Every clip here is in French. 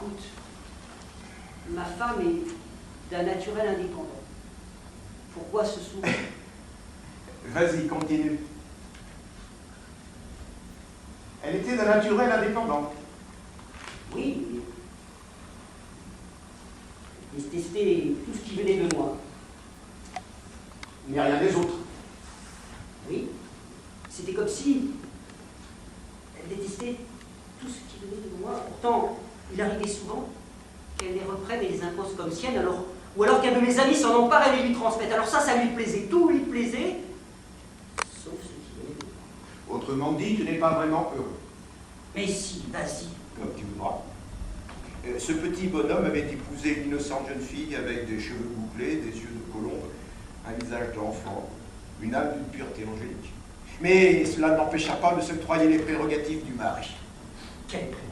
Écoute, ma femme est d'un naturel indépendant. Pourquoi ce souffle? Vas-y, continue. Elle était d'un naturel indépendant. Oui, mais je détestais tout ce qui venait de moi. Mais rien des autres. Oui, c'était comme si elle détestait tout ce qui venait de moi. Pourtant, il arrivait souvent qu'elle les reprenne et les impose comme siennes, ou alors qu'un de mes amis s'en empare et les lui transmette. Alors ça lui plaisait, tout lui plaisait, sauf ce qui venait de moi. Autrement dit, tu n'es pas vraiment heureux. Mais si, vas-y. Comme tu voudras. Ce petit bonhomme avait épousé une innocente jeune fille avec des cheveux bouclés, des yeux de colombe, un visage d'enfant, une âme d'une pureté angélique. Mais cela n'empêcha pas de s'octroyer les prérogatives du mari. Quelle prérogative?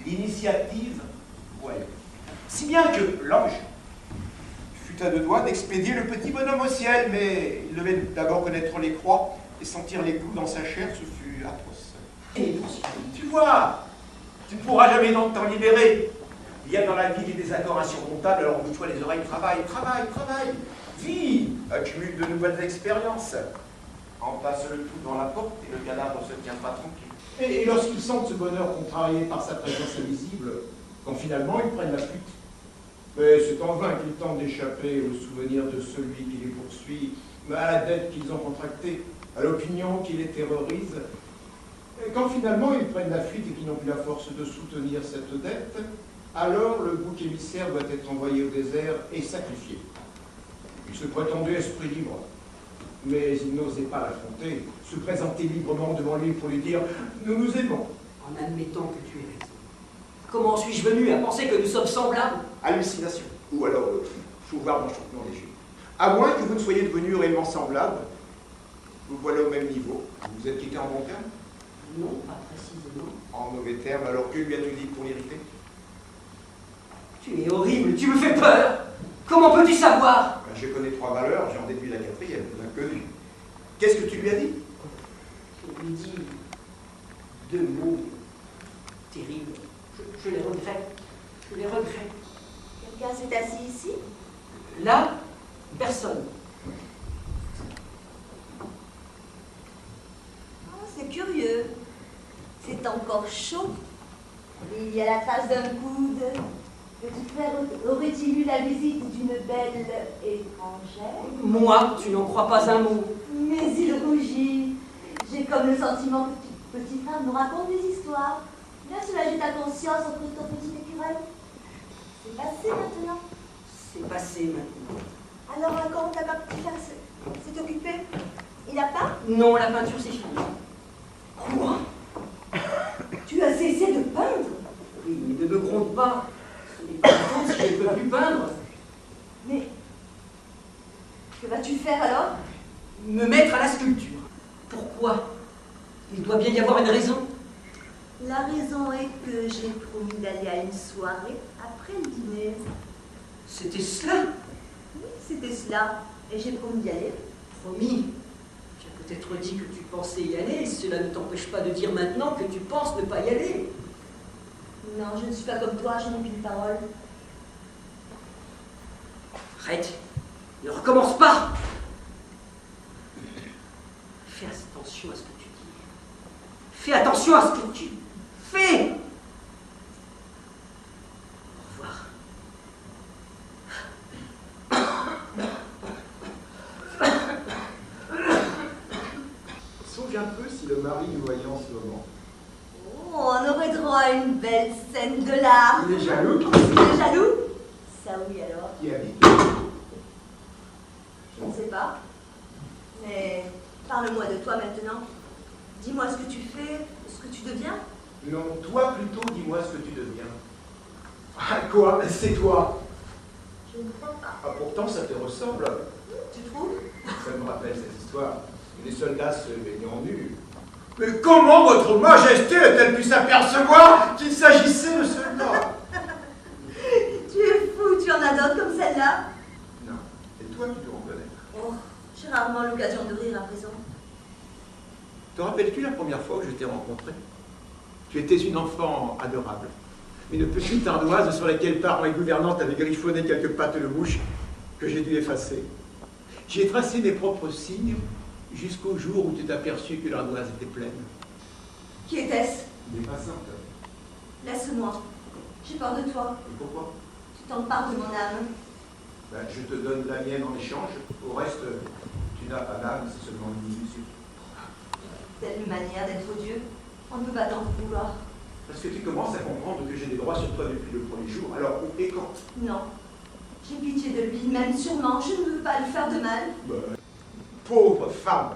L'initiative, voyons. Si bien que l'ange fut à deux doigts d'expédier le petit bonhomme au ciel, mais il devait d'abord connaître les croix et sentir les clous dans sa chair, ce fut atroce. Et Tu vois, tu ne pourras jamais donc t'en libérer. Il y a dans la vie des désaccords insurmontables, alors bouge-toi les oreilles, travaille. Vis, accumule de nouvelles expériences. Entasse le tout dans la porte et le cadavre se tiendra tranquille. Et lorsqu'ils sentent ce bonheur contrarié par sa présence invisible, quand finalement ils prennent la fuite, mais c'est en vain qu'ils tentent d'échapper au souvenir de celui qui les poursuit, à la dette qu'ils ont contractée, à l'opinion qui les terrorise. Et quand finalement ils prennent la fuite et qu'ils n'ont plus la force de soutenir cette dette, alors le bouc émissaire doit être envoyé au désert et sacrifié. Il se prétendait esprit libre, mais il n'osait pas l'affronter, se présenter librement devant lui pour lui dire « Nous nous aimons ». en admettant que tu aies raison, comment suis-je venu à penser que nous sommes semblables? Hallucination, ou alors pouvoir d'enchantement léger. À moins que vous ne soyez devenus réellement semblables, vous voilà au même niveau. Vous vous êtes quittés en bon terme? Non, pas précisément. En mauvais terme, alors que lui a-t-il dit pour l'irriter? Tu es horrible, tu me fais peur. Comment peux-tu savoir? Je connais trois valeurs, j'en déduis la quatrième, l'inconnu. Qu'est-ce que tu lui as dit? Je lui dis deux mots terribles. Je les regrette. Je les regrette. Quelqu'un s'est assis ici? Là, personne. Oh, c'est curieux. C'est encore chaud. Il y a la trace d'un coude. Petit frère aurait-il eu la visite d'une belle étrangère? Moi, tu n'en crois pas un mot. Mais il rougit. J'ai comme le sentiment que petit frère nous raconte des histoires. Bien soulager ta conscience entre ton petit écureuil. C'est passé maintenant. C'est passé maintenant. Alors, comment ta petit frère s'est occupé? Il n'a pas? Non, la peinture, c'est fini. Quoi? Tu as cessé de peindre? Oui, mais ne me gronde pas. Ce n'est pas tout si je ne peux plus peindre. Mais que vas-tu faire alors? Me mettre à la sculpture. Pourquoi? Il doit bien y avoir une raison. La raison est que j'ai promis d'aller à une soirée après le dîner. C'était cela? Oui, c'était cela. Et j'ai promis d'y aller. Promis. Tu as peut-être dit que tu pensais y aller. Cela ne t'empêche pas de dire maintenant que tu penses ne pas y aller. Non, je ne suis pas comme toi, je n'ai qu'une parole. Arrête. Ne recommence pas. Fais attention à ce que tu dis. Fais attention à ce que tu fais. Au revoir. Songe un peu si le mari nous voyait en ce moment. Oh, on aurait droit à une belle scène de l'art. Il est jaloux. Il est jaloux? Ça oui alors. Qui habite? Je ne sais pas. Mais parle-moi de toi maintenant. Dis-moi ce que tu fais, ce que tu deviens. Non, toi plutôt, dis-moi ce que tu deviens. Ah, quoi? C'est toi? Je ne crois pas. Ah, pourtant, ça te ressemble. Tu trouves? Ça me rappelle cette histoire. Les soldats se baignant nus. Mais comment votre majesté a-t-elle pu s'apercevoir qu'il s'agissait de soldats? Tu es fou, tu en as d'autres comme celle-là? Non, et toi tu dois en connaître. Oh, j'ai rarement l'occasion de rire à présent. Te rappelles-tu la première fois où je t'ai rencontré? Tu étais une enfant adorable. Une petite ardoise sur laquelle parents et gouvernantes avaient griffonné quelques pattes de mouche que j'ai dû effacer. J'y ai tracé mes propres signes jusqu'au jour où tu t'aperçus que l'ardoise était pleine. Qui était-ce? Des passantes. Laisse-moi. J'ai peur de toi. Et pourquoi? Tu t'empares de mon âme. Ben, je te donne la mienne en échange. Au reste, tu n'as pas d'âme, c'est seulement une illusion. Telle manière d'être Dieu, on ne peut pas t'en vouloir. Parce que tu commences à comprendre que j'ai des droits sur toi depuis le premier jour. Alors, où et quand? Non. J'ai pitié de lui, même sûrement. Je ne veux pas lui faire de mal. Pauvre femme!